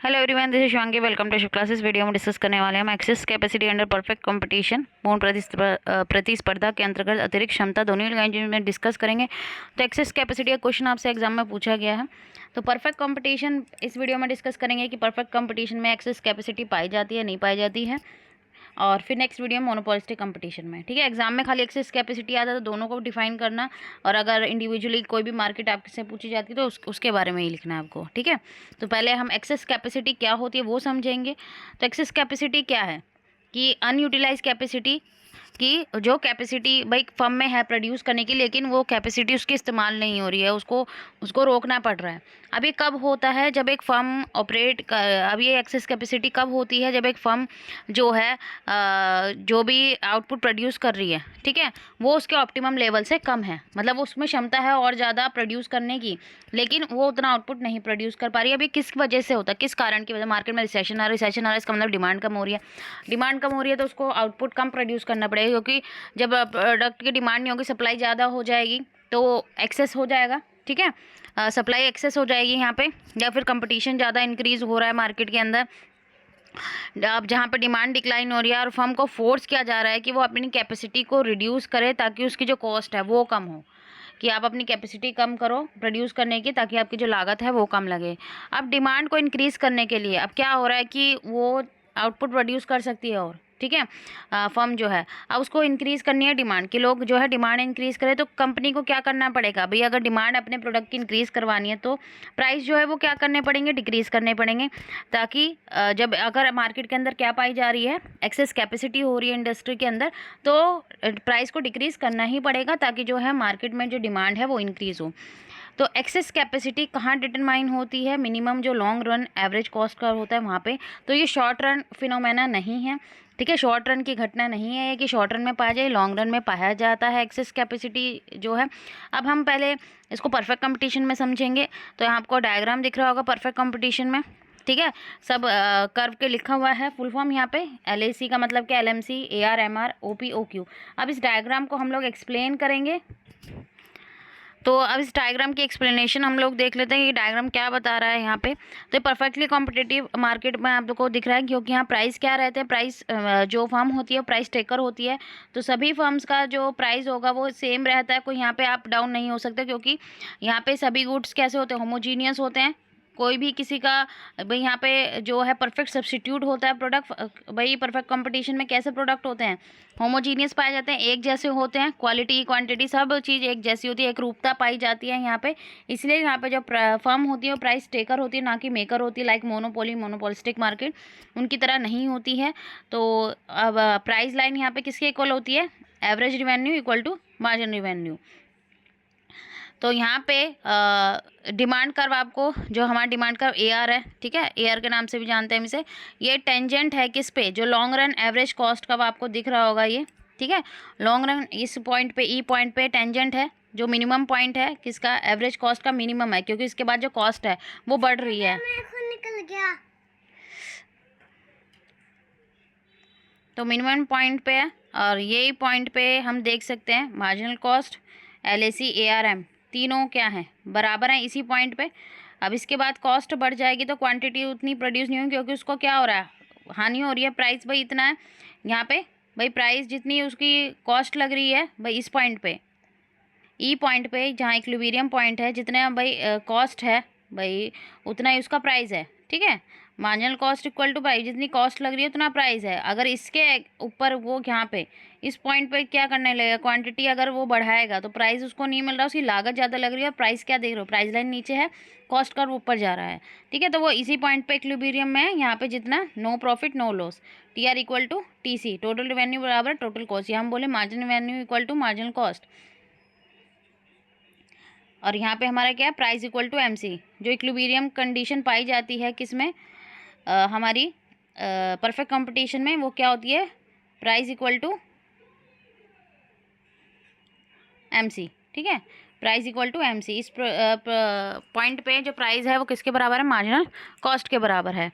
Hello everyone, this is Shivangi. Welcome to Shiv classes. Video में discuss करने वाले हैं हम excess capacity under perfect competition, पूर्ण प्रतिस्पर्धा के अंतर्गत अतिरिक्त क्षमता, दोनों लैंग्वेज में डिस्कस करेंगे। तो एक्सेस कैपेसिटी का क्वेश्चन आपसे एग्जाम में पूछा गया है। तो परफेक्ट कंपटीशन इस वीडियो में डिस्कस करेंगे कि परफेक्ट कंपटीशन में एक्सेस कैपेसिटी पाई जाती है नहीं पाई जाती है, और फिर नेक्स्ट वीडियो में मोनोपोलिस्टिक कंपटीशन में। ठीक है, एग्जाम में खाली एक्सेस कैपेसिटी आता है तो दोनों को डिफाइन करना, और अगर इंडिविजुअली कोई भी मार्केट आपसे पूछी जाती है तो उसके बारे में ही लिखना है आपको। ठीक है, तो पहले हम एक्सेस कैपेसिटी क्या होती है वो समझेंगे। तो एक्सेस कैपेसिटी क्या है कि अनयूटिलाइज कैपेसिटी कि जो कैपेसिटी भाई फर्म में है प्रोड्यूस करने की, लेकिन वो कैपेसिटी उसकी इस्तेमाल नहीं हो रही है, उसको रोकना पड़ रहा है। अब ये कब होता है? जब एक फर्म ऑपरेट कर, अब ये एक्सेस कैपेसिटी कब होती है? जब एक फर्म जो है जो भी आउटपुट प्रोड्यूस कर रही है, ठीक है, वो उसके ऑप्टिमम लेवल से कम है, मतलब उसमें क्षमता है और ज़्यादा प्रोड्यूस करने की, लेकिन वो उतना आउटपुट नहीं प्रोड्यूस कर पा रही है। अभी किस वजह से होता है, किस कारण की वजह? मार्केट में रिसेशन आ रहा है, इसका मतलब डिमांड कम हो रही है। डिमांड कम हो रही है तो उसको आउटपुट कम प्रोड्यूस करना पड़ेगा, क्योंकि जब प्रोडक्ट की डिमांड नहीं होगी, सप्लाई ज़्यादा हो जाएगी तो एक्सेस हो जाएगा। ठीक है, सप्लाई एक्सेस हो जाएगी यहाँ पे, या फिर कंपटीशन ज़्यादा इंक्रीज हो रहा है मार्केट के अंदर। अब जहाँ पे डिमांड डिक्लाइन हो रही है और फर्म को फोर्स किया जा रहा है कि वो अपनी कैपेसिटी को रिड्यूस करे ताकि उसकी जो कॉस्ट है वो कम हो, कि आप अपनी कैपेसिटी कम करो प्रोड्यूस करने की ताकि आपकी जो लागत है वो कम लगे। अब डिमांड को इंक्रीज़ करने के लिए अब क्या हो रहा है कि वो आउटपुट प्रोड्यूस कर सकती है, और ठीक है, फर्म जो है अब उसको इंक्रीज़ करनी है डिमांड, कि लोग जो है डिमांड इंक्रीज़ करें, तो कंपनी को क्या करना पड़ेगा भाई? अगर डिमांड अपने प्रोडक्ट की इंक्रीज़ करवानी है तो प्राइस जो है वो क्या करने पड़ेंगे? डिक्रीज़ करने पड़ेंगे, ताकि जब अगर मार्केट के अंदर क्या पाई जा रही है, एक्सेस कैपेसिटी हो रही है इंडस्ट्री के अंदर, तो प्राइस को डिक्रीज़ करना ही पड़ेगा ताकि जो है मार्केट में जो डिमांड है वो इंक्रीज़ हो। तो एक्सेस कैपेसिटी कहाँ डिटरमाइन होती है? मिनिमम जो लॉन्ग रन एवरेज कॉस्ट का होता है वहाँ पे। तो ये शॉर्ट रन फिनोमेना नहीं है, ठीक है, शॉर्ट रन की घटना नहीं है कि शॉर्ट रन में पाया जाए, लॉन्ग रन में पाया जाता है एक्सेस कैपेसिटी जो है। अब हम पहले इसको परफेक्ट कंपटीशन में समझेंगे। तो यहाँ आपको डायग्राम दिख रहा होगा परफेक्ट कंपटीशन में, ठीक है, सब कर्व के लिखा हुआ है। फुल फॉर्म यहाँ पे LAC का मतलब क्या? LMC, AR, MR, OP, OQ। अब इस डायग्राम को हम लोग एक्सप्लेन करेंगे। तो अब इस डायग्राम की एक्सप्लेनेशन हम लोग देख लेते हैं कि डायग्राम क्या बता रहा है यहाँ पे। तो परफेक्टली कॉम्पिटिटिव मार्केट में आप लोग को दिख रहा है, क्योंकि यहाँ प्राइस क्या रहते हैं? प्राइस जो फर्म होती है वो प्राइस टेकर होती है, तो सभी फर्म्स का जो प्राइस होगा वो सेम रहता है, कोई यहाँ पे अप डाउन नहीं हो सकता, क्योंकि यहाँ पे सभी गुड्स कैसे होते हैं? होमोजीनियस होते हैं। कोई भी किसी का भाई यहाँ पे जो है परफेक्ट सब्स्टिट्यूट होता है प्रोडक्ट। भाई परफेक्ट कंपटीशन में कैसे प्रोडक्ट होते हैं? होमोजीनियस पाए जाते हैं, एक जैसे होते हैं, क्वालिटी क्वांटिटी सब चीज़ एक जैसी होती है, एक रूपता पाई जाती है यहाँ पे। इसलिए यहाँ पे जो फर्म होती है वो प्राइस टेकर होती है, ना कि मेकर होती है। लाइक मोनोपोलिस्टिक मार्केट उनकी तरह नहीं होती है। तो अब प्राइस लाइन यहाँ पे किसके इक्वल होती है? Average revenue equal to margin revenue. तो यहाँ पे डिमांड कर्व आपको, जो हमारा डिमांड कर्व AR है, ठीक है, AR के नाम से भी जानते हैं हम इसे, ये टेंजेंट है किस पे? जो long run average cost curve आपको दिख रहा होगा ये, ठीक है, लॉन्ग रन इस पॉइंट पे E पॉइंट पे टेंजेंट है, जो मिनिमम पॉइंट है किसका? एवरेज कॉस्ट का मिनिमम है, क्योंकि इसके बाद जो कॉस्ट है वो बढ़ रही है। निकल गया। तो मिनिमम पॉइंट पे है, और यही पॉइंट पे हम देख सकते हैं मार्जिनल कॉस्ट, LAC, ARM तीनों क्या हैं? बराबर हैं इसी पॉइंट पे। अब इसके बाद कॉस्ट बढ़ जाएगी तो क्वांटिटी उतनी प्रोड्यूस नहीं होगी, क्योंकि उसको क्या हो रहा है? हानि हो रही है। प्राइस भाई इतना है यहाँ पे, भाई प्राइस जितनी उसकी कॉस्ट लग रही है भाई इस पॉइंट पे, E पॉइंट पे, जहाँ इक्विलिब्रियम पॉइंट है, जितना भाई कॉस्ट है भाई उतना ही उसका प्राइस है। ठीक है, मार्जिनल कॉस्ट इक्वल टू भाई जितनी कॉस्ट लग रही है उतना प्राइस है। अगर इसके ऊपर वो यहाँ पे इस पॉइंट पे क्या करने लगेगा? क्वांटिटी अगर वो बढ़ाएगा तो प्राइस उसको नहीं मिल रहा, उसकी लागत ज़्यादा लग रही है, और प्राइस क्या देख रहे हो? प्राइस लाइन नीचे है, कॉस्ट कर्व ऊपर जा रहा है। ठीक है, तो वो इसी पॉइंट पे इक्विलिब्रियम में है, यहाँ पे जितना no profit no loss, TR equal to TC, total revenue बराबर टोटल कॉस्ट, या हम बोले margin revenue equal to marginal cost. और यहाँ पे हमारा क्या है? Price equal to MC। जो इक्विलिब्रियम कंडीशन पाई जाती है किसमें? हमारी परफेक्ट कंपटीशन में, वो क्या होती है? Price equal to MC। ठीक है, प्राइस इक्वल टू MC। इस पॉइंट पे जो प्राइस है वो किसके बराबर है? मार्जिनल कॉस्ट के बराबर है।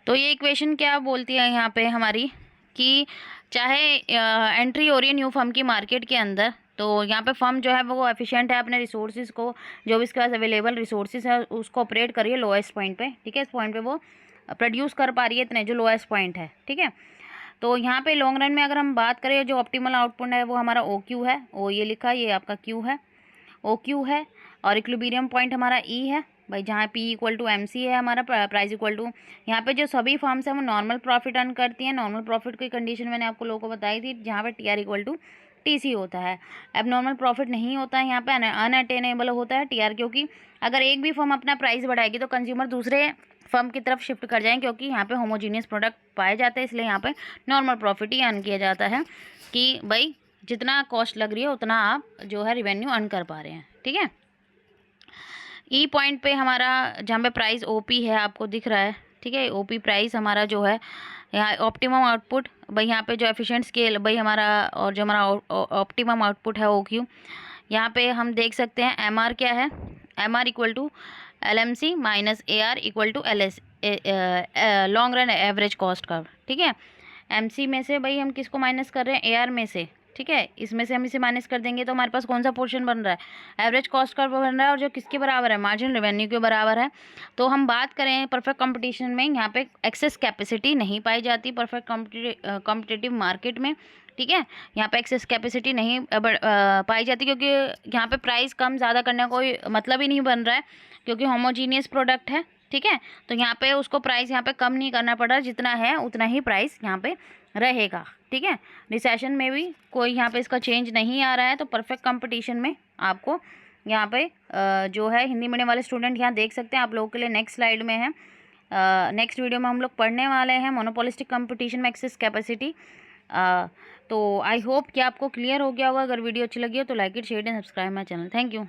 तो ये इक्वेशन क्या बोलती है यहाँ पे हमारी, कि चाहे एंट्री हो रही है न्यू फर्म की मार्केट के अंदर, तो यहाँ पे फर्म जो है वो एफिशिएंट है अपने रिसोर्सेज को, जो भी इसके पास अवेलेबल रिसोर्सेज है उसको ऑपरेट करिए लोएस्ट पॉइंट पे। ठीक है, इस पॉइंट पे वो प्रोड्यूस कर पा रही है इतने, जो लोएस्ट पॉइंट है, ठीक है। तो यहाँ पे लॉन्ग रन में अगर हम बात करें, जो ऑप्टिमल आउटपुट है वो हमारा ओ क्यू है, ओ ये लिखा, ये आपका क्यू है, ओ क्यू है, और इक्विलिब्रियम पॉइंट हमारा ई है भाई, जहाँ P equal to M C है हमारा, प्राइस इक्वल टू, यहाँ पे जो सभी फर्म्स हैं वो नॉर्मल प्रॉफिट अर्न करती हैं। नॉर्मल प्रॉफिट की कंडीशन मैंने आपको लोगों को बताई थी, जहाँ पे T R equal to T C होता है। अब नॉर्मल प्रॉफिट नहीं होता है यहाँ पे, अनअटेनेबल होता है टी आर, क्योंकि अगर एक भी फर्म अपना प्राइस बढ़ाएगी तो कंज्यूमर दूसरे फर्म की तरफ शिफ्ट कर जाएं, क्योंकि यहाँ पे होमोजीनियस प्रोडक्ट पाए जाते हैं, इसलिए यहाँ पे नॉर्मल प्रॉफिट ही अर्न किया जाता है कि भाई जितना कॉस्ट लग रही है उतना आप जो है रिवेन्यू अर्न कर पा रहे हैं, ठीक है। ई पॉइंट पे हमारा जहाँ पे प्राइस ओपी है आपको दिख रहा है, ठीक है, ओपी प्राइस हमारा जो है यहाँ ऑप्टिमम आउटपुट भाई, यहाँ पे जो एफिशिएंट स्केल भाई हमारा, और जो हमारा ऑप्टिमम आउटपुट है ओ क्यू, यहाँ पे हम देख सकते हैं एम आर क्या है, M R equal to L M C minus A R equal to L S, long run average cost curve, ठीक है। एम सी में से भाई हम किसको माइनस कर रहे हैं, ए आर में से, ठीक है, इसमें से हम इसे माइनस कर देंगे तो हमारे पास कौन सा पोर्शन बन रहा है, एवरेज कॉस्ट कर्व बन रहा है, और जो किसके बराबर है, मार्जिनल रेवेन्यू के बराबर है। तो हम बात करें परफेक्ट कंपटीशन में, यहाँ पे एक्सेस कैपेसिटी नहीं पाई जाती परफेक्ट कॉम्पिटिटिव मार्केट में, ठीक है। यहाँ पे एक्सेस कैपेसिटी नहीं पाई जाती, क्योंकि यहाँ पे प्राइस कम ज़्यादा करने का कोई मतलब ही नहीं बन रहा है, क्योंकि होमोजीनियस प्रोडक्ट है, ठीक है। तो यहाँ पे उसको प्राइस यहाँ पे कम नहीं करना पड़ रहा, जितना है उतना ही प्राइस यहाँ पे रहेगा, ठीक है। रिसेशन में भी कोई यहाँ पे इसका चेंज नहीं आ रहा है। तो परफेक्ट कंपटीशन में आपको यहाँ पे जो है हिंदी मीडियम वाले स्टूडेंट यहाँ देख सकते हैं, आप लोगों के लिए नेक्स्ट स्लाइड में है, नेक्स्ट वीडियो में हम लोग पढ़ने वाले हैं मोनोपोलिस्टिक कंपटीशन में एक्सेस कैपेसिटी। तो आई होप कि आपको क्लियर हो गया होगा। अगर वीडियो अच्छी लगी हो तो like it, share and subscribe my channel. Thank you.